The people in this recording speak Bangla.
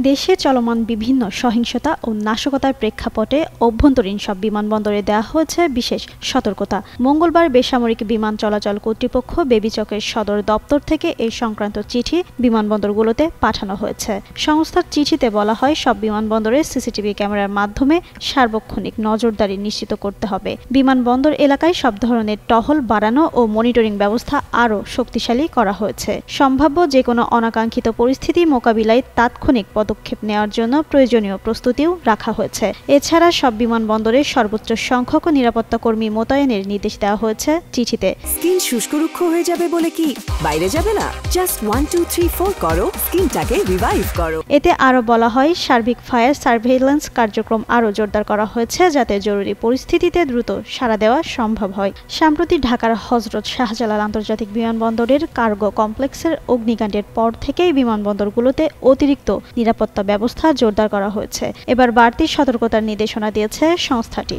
দেশে চলমান বিভিন্ন সহিংসতা ও নাশকতার প্রেক্ষাপটে অভ্যন্তরীণ সব বিমানবন্দরে দেওয়া হয়েছে বিশেষ সতর্কতা। মঙ্গলবার বেসামরিক বিমান চলাচল কর্তৃপক্ষ বেবিচকের সদর দপ্তর থেকে এই সংক্রান্ত চিঠি বিমানবন্দরগুলোতে পাঠানো হয়েছে। সংস্থার চিঠিতে বলা হয়, সব বিমানবন্দরে সিসিটিভি ক্যামেরার মাধ্যমে সার্বক্ষণিক নজরদারি নিশ্চিত করতে হবে। বিমানবন্দর এলাকায় সব ধরনের টহল বাড়ানো ও মনিটরিং ব্যবস্থা আরও শক্তিশালী করা হয়েছে। সম্ভাব্য যে কোনো অনাকাঙ্ক্ষিত পরিস্থিতি মোকাবিলায় তাৎক্ষণিক পদক্ষেপ নেওয়ার জন্য প্রয়োজনীয় প্রস্তুতিও রাখা হয়েছে। এছাড়া সব বিমানবন্দরে সর্বোচ্চ সংখ্যক নিরাপত্তা কর্মী মোতায়েনের নির্দেশ দেওয়া হয়েছে চিঠিতে। স্কিন শুষ্ক রুক্ষ হয়ে যাবে বলে কি বাইরে যাবে না? জাস্ট 1 2 3 4 করো, স্কিনটাকে রিভাইভ করো। এতে আরও বলা হয়, সার্বিক ফায়ার সার্ভেইলেন্স কার্যক্রম আরও জোরদার করা হয়েছে যাতে জরুরি পরিস্থিতিতে দ্রুত সাড়া দেওয়া সম্ভব হয়। সম্প্রতি ঢাকার হযরত শাহজালাল আন্তর্জাতিক বিমানবন্দরের কার্গো কমপ্লেক্সের অগ্নিকাণ্ডের পর থেকেই বিমানবন্দরগুলোতে অতিরিক্ত নিরাপত্তা ব্যবস্থা জোরদার করা হয়েছে। এবার বাড়তি সতর্কতার নির্দেশনা দিয়েছে সংস্থাটি।